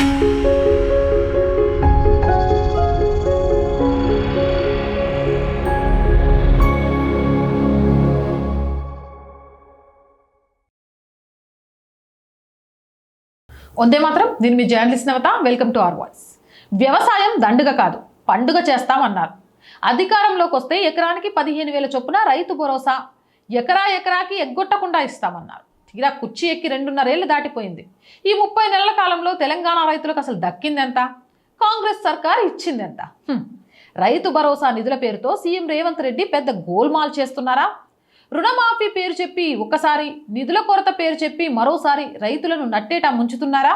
వందే మాత్రం. నేను మీ journalist Navata. Welcome to our voice. వ్యవసాయం దండుగ కాదు, పండుగ చేస్తామన్నారు. అధికారంలోకి వస్తే ఎకరానికి 15,000 చొప్పున రైతు భరోసా ఎకరాకి ఎగ్గొట్టకుండా ఇస్తామన్నారు. తీరా కుర్చీ ఎక్కి 2.5 ఏళ్లు దాటిపోయింది. ఈ 30 నెలల కాలంలో తెలంగాణ రైతులకు అసలు దక్కిందెంత? కాంగ్రెస్ సర్కార్ ఇచ్చిందెంత? రైతు భరోసా నిధుల పేరుతో సీఎం రేవంత్ రెడ్డి పెద్ద గోల్మాల్ చేస్తున్నారా? రుణమాఫీ పేరు చెప్పి ఒకసారి, నిధుల కొరత పేరు చెప్పి మరోసారి రైతులను నట్టేటా ముంచుతున్నారా?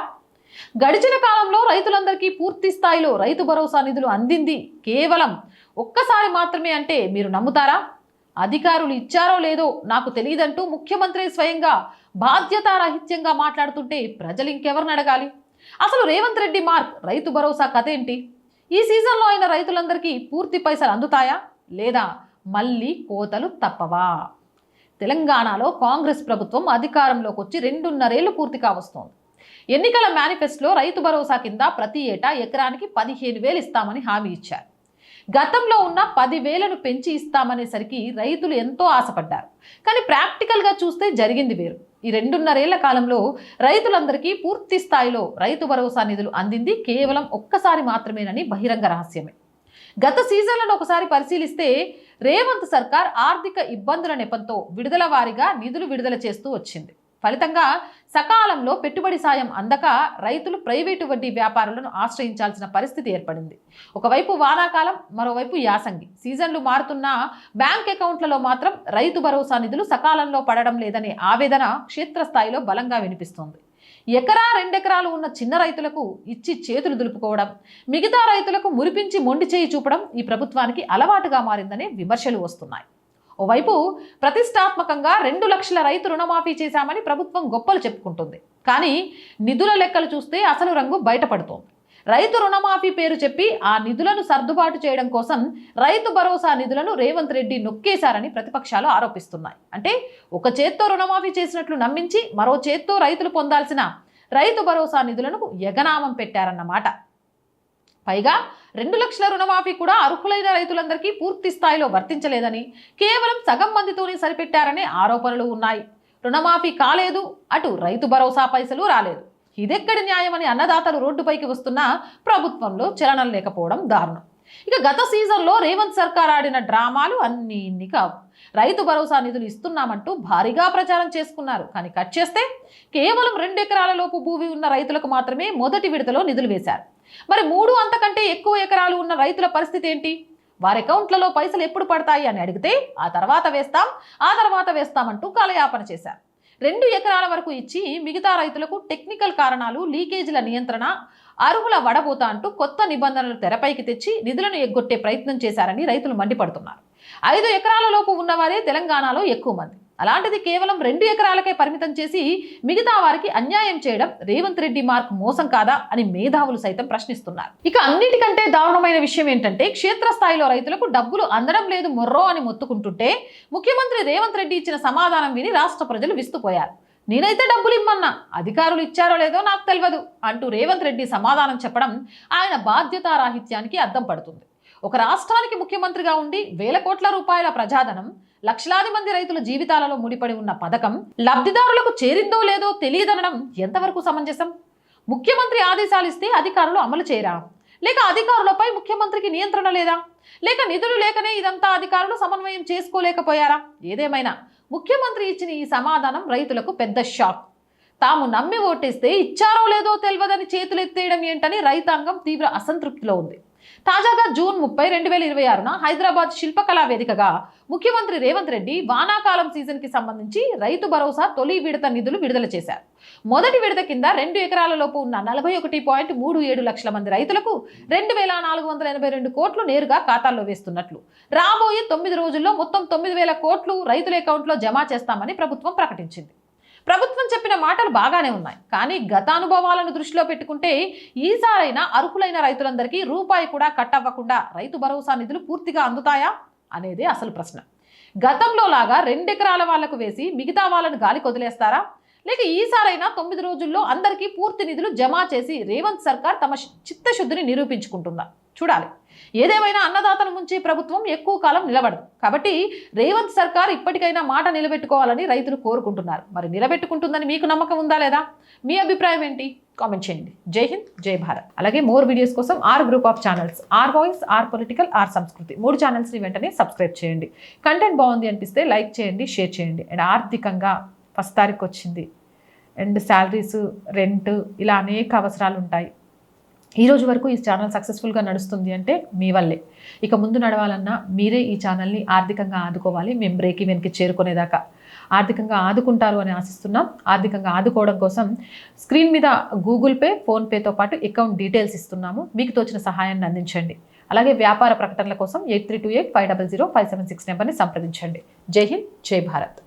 గడిచిన కాలంలో రైతులందరికీ పూర్తి స్థాయిలో రైతు భరోసా నిధులు అందింది కేవలం ఒక్కసారి మాత్రమే అంటే మీరు నమ్ముతారా? అధికారులు ఇచ్చారో లేదో నాకు తెలియదంటూ ముఖ్యమంత్రి స్వయంగా బాధ్యతారాహిత్యంగా మాట్లాడుతుంటే ప్రజలు ఇంకెవరిని అడగాలి? అసలు రేవంత్ రెడ్డి మార్క్ రైతు భరోసా కథ ఏంటి? ఈ సీజన్లో అయిన రైతులందరికీ పూర్తి పైసలు అందుతాయా లేదా మళ్ళీ కోతలు తప్పవా? తెలంగాణలో కాంగ్రెస్ ప్రభుత్వం అధికారంలోకి వచ్చి 2.5 ఏళ్లు పూర్తి కావస్తోంది. ఎన్నికల మేనిఫెస్టోలో రైతు భరోసా కింద ప్రతి ఏటా ఎకరానికి 15,000 ఇస్తామని హామీ ఇచ్చారు. గతంలో ఉన్న 10,000ను పెంచి ఇస్తామనేసరికి రైతులు ఎంతో ఆశపడ్డారు. కానీ ప్రాక్టికల్గా చూస్తే జరిగింది వేరు. ఈ 2.5 ఏళ్ల కాలంలో రైతులందరికీ పూర్తి స్థాయిలో రైతు భరోసా నిధులు అందింది కేవలం ఒక్కసారి మాత్రమేనని బహిరంగ రహస్యమే. గత సీజన్లను ఒకసారి పరిశీలిస్తే రేవంత్ సర్కార్ ఆర్థిక ఇబ్బందుల నెపంతో విడుదల వారీగా నిధులు విడుదల చేస్తూ వచ్చింది. ఫలితంగా సకాలంలో పెట్టుబడి సాయం అందక రైతులు ప్రైవేటు వడ్డీ వ్యాపారులను ఆశ్రయించాల్సిన పరిస్థితి ఏర్పడింది. ఒకవైపు వానాకాలం, మరోవైపు యాసంగి సీజన్లు మారుతున్న బ్యాంక్ అకౌంట్లలో మాత్రం రైతు భరోసా నిధులు సకాలంలో పడడం లేదనే ఆవేదన క్షేత్రస్థాయిలో బలంగా వినిపిస్తోంది. 1-2 ఎకరాలు ఉన్న చిన్న రైతులకు ఇచ్చి చేతులు దులుపుకోవడం, మిగతా రైతులకు మురిపించి మొండి చేయి చూపడం ఈ ప్రభుత్వానికి అలవాటుగా మారిందనే విమర్శలు వస్తున్నాయి. ఓవైపు ప్రతిష్టాత్మకంగా 2 లక్షల రైతు రుణమాఫీ చేశామని ప్రభుత్వం గొప్పలు చెప్పుకుంటుంది. కానీ నిధుల లెక్కలు చూస్తే అసలు రంగు బయటపడుతోంది. రైతు రుణమాఫీ పేరు చెప్పి ఆ నిధులను సర్దుబాటు చేయడం కోసం రైతు భరోసా నిధులను రేవంత్ రెడ్డి నొక్కేశారని ప్రతిపక్షాలు ఆరోపిస్తున్నాయి. అంటే ఒక చేత్తో రుణమాఫీ చేసినట్లు నమ్మించి మరో చేత్తో రైతులు పొందాల్సిన రైతు భరోసా నిధులను ఎగనామం పెట్టారన్నమాట. పైగా 2 లక్షల రుణమాఫీ కూడా అర్హులైన రైతులందరికీ పూర్తి స్థాయిలో వర్తించలేదని, కేవలం సగం మందితోనే సరిపెట్టారనే ఆరోపణలు ఉన్నాయి. రుణమాఫీ కాలేదు, అటు రైతు భరోసా పైసలు రాలేదు. ఇదెక్కడి న్యాయమని అన్నదాతలు రోడ్డుపైకి వస్తున్నా ప్రభుత్వంలో చలనం లేకపోవడం దారుణం. ఇక గత సీజన్లో రేవంత్ సర్కార్ ఆడిన డ్రామాలు అన్నీ ఇన్ని కావు. రైతు భరోసా నిధులు ఇస్తున్నామంటూ భారీగా ప్రచారం చేసుకున్నారు. కానీ కట్ చేస్తే కేవలం 2 ఎకరాల లోపు భూమి ఉన్న రైతులకు మాత్రమే మొదటి విడతలో నిధులు వేశారు. మరి 3 అంతకంటే ఎక్కువ ఎకరాలు ఉన్న రైతుల పరిస్థితి ఏంటి? వారి అకౌంట్లలో పైసలు ఎప్పుడు పడతాయి అని అడిగితే ఆ తర్వాత వేస్తామంటూ కాలయాపన చేశారు. 2 ఎకరాల వరకు ఇచ్చి మిగతా రైతులకు టెక్నికల్ కారణాలు, లీకేజీల నియంత్రణ, అర్హుల వడబోత అంటూ కొత్త నిబంధనలు తెరపైకి తెచ్చి నిధులను ఎగ్గొట్టే ప్రయత్నం చేశారని రైతులు మండిపడుతున్నారు. 5 ఎకరాల లోపు ఉన్నవారే తెలంగాణలో ఎక్కువ మంది. అలాంటిది కేవలం 2 ఎకరాలకే పరిమితం చేసి మిగతా వారికి అన్యాయం చేయడం రేవంత్ రెడ్డి మార్క్ మోసం కాదా అని మేధావులు సైతం ప్రశ్నిస్తున్నారు. ఇక అన్నిటికంటే దారుణమైన విషయం ఏంటంటే క్షేత్రస్థాయిలో రైతులకు డబ్బులు అందడం లేదు మొర్రో అని మొత్తుకుంటుంటే ముఖ్యమంత్రి రేవంత్ రెడ్డి ఇచ్చిన సమాధానం విని రాష్ట్ర ప్రజలు విస్తుపోయారు. నేనైతే డబ్బులు ఇమ్మన్నా, అధికారులు ఇచ్చారో లేదో నాకు తెలియదు అంటూ రేవంత్ రెడ్డి సమాధానం చెప్పడం ఆయన బాధ్యతారాహిత్యానికి అద్దం పడుతుంది. ఒక రాష్ట్రానికి ముఖ్యమంత్రిగా ఉండి వేల కోట్ల రూపాయల ప్రజాధనం, లక్షలాది మంది రైతుల జీవితాలలో ముడిపడి ఉన్న పథకం లబ్ధిదారులకు చేరిందో లేదో తెలియదనడం ఎంతవరకు సమంజసం? ముఖ్యమంత్రి ఆదేశాలు ఇస్తే అధికారులు అమలు చేయరా? లేక అధికారులపై ముఖ్యమంత్రికి నియంత్రణ లేదా? లేక నిధులు లేకనే ఇదంతా అధికారులు సమన్వయం చేసుకోలేకపోయారా? ఏదేమైనా ముఖ్యమంత్రి ఇచ్చిన ఈ సమాధానం రైతులకు పెద్ద షాక్. తాము నమ్మి ఓటేస్తే ఇచ్చారో లేదో తెలియదని చేతులెత్తేయడం ఏంటని రైతాంగం తీవ్ర అసంతృప్తిలో ఉంది. తాజాగా జూన్ 30, 2026న హైదరాబాద్ శిల్పకళా వేదికగా ముఖ్యమంత్రి రేవంత్ రెడ్డి వానాకాలం సీజన్కి సంబంధించి రైతు భరోసా తొలి విడత నిధులు విడుదల చేశారు. మొదటి విడత కింద 2 ఎకరాల లోపు ఉన్న 41.37 లక్షల మంది రైతులకు 2,482 కోట్లు నేరుగా ఖాతాల్లో వేస్తున్నట్లు, రాబోయే 9 రోజుల్లో మొత్తం 9,000 కోట్లు రైతుల అకౌంట్లో జమ చేస్తామని ప్రభుత్వం ప్రకటించింది. ప్రభుత్వం చెప్పిన మాటలు బాగానే ఉన్నాయి. కానీ గత అనుభవాలను దృష్టిలో పెట్టుకుంటే ఈసారైనా అర్హులైన రైతులందరికీ రూపాయి కూడా కట్ అవ్వకుండా రైతు భరోసా నిధులు పూర్తిగా అందుతాయా అనేదే అసలు ప్రశ్న. గతంలో లాగా 2 ఎకరాల వాళ్లకు వేసి మిగతా వాళ్ళను గాలికి వదిలేస్తారా? లేక ఈసారైనా 9 రోజుల్లో అందరికీ పూర్తి నిధులు జమ చేసి రేవంత్ సర్కార్ తమ చిత్తశుద్ధిని నిరూపించుకుంటుందా చూడాలి. ఏదేమైనా అన్నదాతను ముంచి ప్రభుత్వం ఎక్కువ కాలం నిలబడదు కాబట్టి రేవంత్ సర్కార్ ఇప్పటికైనా మాట నిలబెట్టుకోవాలని రైతులు కోరుకుంటున్నారు. మరి నిలబెట్టుకుంటుందని మీకు నమ్మకం ఉందా లేదా? మీ అభిప్రాయం ఏంటి? కామెంట్ చేయండి. జై హింద్, జై భారత్. అలాగే మోర్ వీడియోస్ కోసం our group of channels, our voice, our political, our సంస్కృతి 3 ఛానల్స్ని వెంటనే సబ్స్క్రైబ్ చేయండి. కంటెంట్ బాగుంది అనిపిస్తే లైక్ చేయండి, షేర్ చేయండి. అండ్ ఆర్థికంగా 1st తారీఖు వచ్చింది అండ్ శాలరీస్, రెంట్, ఇలా అనేక అవసరాలు ఉంటాయి. ఈ రోజు వరకు ఈ ఛానల్ సక్సెస్ఫుల్గా నడుస్తుంది అంటే మీ వల్లే. ఇక ముందు నడవాలన్నా మీరే ఈ ఛానల్ని ఆర్థికంగా ఆదుకోవాలి. మేము బ్రేక్ ఈవెన్కి చేరుకునేదాకా ఆర్థికంగా ఆదుకుంటారు అని ఆశిస్తున్నాం. ఆర్థికంగా ఆదుకోవడం కోసం స్క్రీన్ మీద గూగుల్ పే, ఫోన్పేతో పాటు అకౌంట్ డీటెయిల్స్ ఇస్తున్నాము. మీకు తోచిన సహాయాన్ని అందించండి. అలాగే వ్యాపార ప్రకటనల కోసం 8328500576 నెంబర్ని సంప్రదించండి. జై హింద్, జై భారత్.